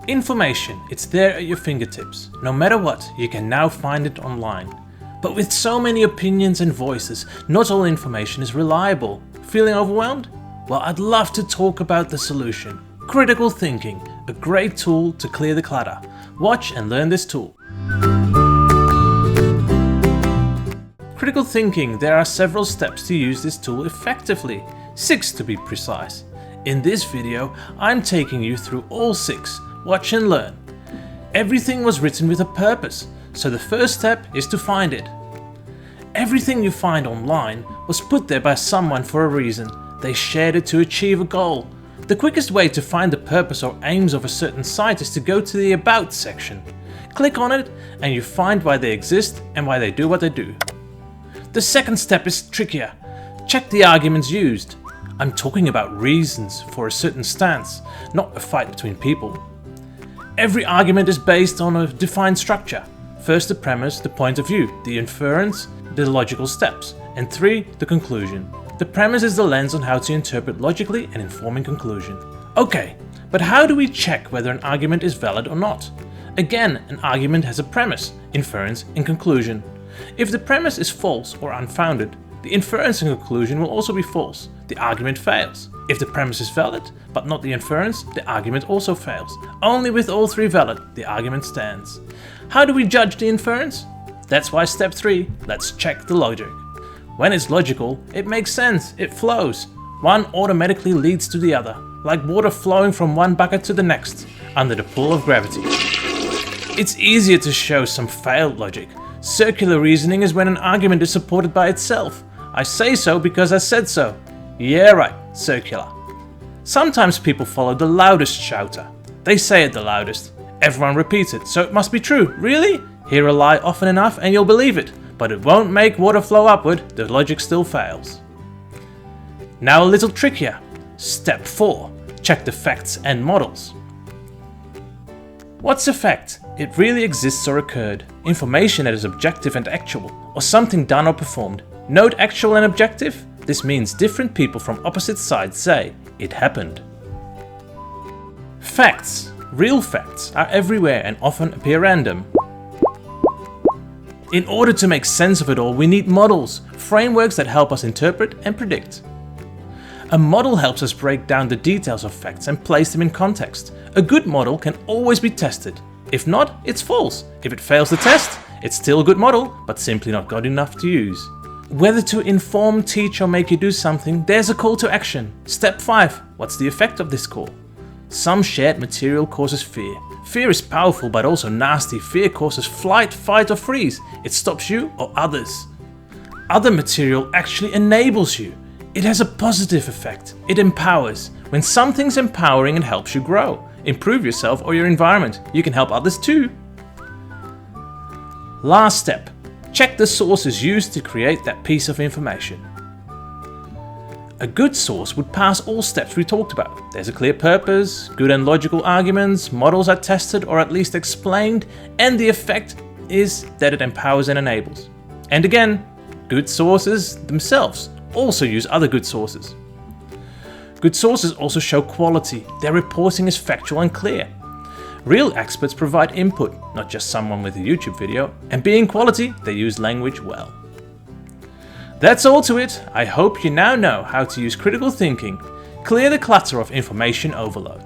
Information, it's there at your fingertips. No matter what, you can now find it online. But with so many opinions and voices, not all information is reliable. Feeling overwhelmed? Well, I'd love to talk about the solution. Critical thinking, a great tool to clear the clutter. Watch and learn this tool. Critical thinking, there are several steps to use this tool effectively. 6 to be precise. In this video, I'm taking you through all 6. Watch and learn. Everything was written with a purpose, so the first step is to find it. Everything you find online was put there by someone for a reason. They shared it to achieve a goal. The quickest way to find the purpose or aims of a certain site is to go to the About section. Click on it and you find why they exist and why they do what they do. The second step is trickier. Check the arguments used. I'm talking about reasons for a certain stance, not a fight between people. Every argument is based on a defined structure. First the premise, the point of view, the inference, the logical steps, and 3, the conclusion. The premise is the lens on how to interpret logically and informing conclusion. Okay, but how do we check whether an argument is valid or not? Again, an argument has a premise, inference, and conclusion. If the premise is false or unfounded, the inference and conclusion will also be false. The argument fails. If the premise is valid, but not the inference, the argument also fails. Only with all 3 valid, the argument stands. How do we judge the inference? That's why step 3, let's check the logic. When it's logical, it makes sense, it flows. One automatically leads to the other, like water flowing from one bucket to the next, under the pull of gravity. It's easier to show some failed logic. Circular reasoning is when an argument is supported by itself. I say so because I said so. Yeah right, circular. Sometimes people follow the loudest shouter. They say it the loudest. Everyone repeats it, so it must be true. Really? Hear a lie often enough and you'll believe it. But it won't make water flow upward, the logic still fails. Now a little trickier. Step 4. Check the facts and models. What's a fact? It really exists or occurred. Information that is objective and actual, or something done or performed. Note actual and objective? This means different people from opposite sides say, it happened. Facts, real facts, are everywhere and often appear random. In order to make sense of it all, we need models, frameworks that help us interpret and predict. A model helps us break down the details of facts and place them in context. A good model can always be tested. If not, it's false. If it fails the test, it's still a good model, but simply not good enough to use. Whether to inform, teach or make you do something, there's a call to action. Step 5. What's the effect of this call? Some shared material causes fear. Fear is powerful but also nasty. Fear causes flight, fight or freeze. It stops you or others. Other material actually enables you. It has a positive effect. It empowers. When something's empowering, it helps you grow, improve yourself or your environment. You can help others too. Last step. Check the sources used to create that piece of information. A good source would pass all steps we talked about. There's a clear purpose, good and logical arguments, models are tested or at least explained, and the effect is that it empowers and enables. And again, good sources themselves also use other good sources. Good sources also show quality. Their reporting is factual and clear. Real experts provide input, not just someone with a YouTube video, and being quality, they use language well. That's all to it. I hope you now know how to use critical thinking, clear the clutter of information overload.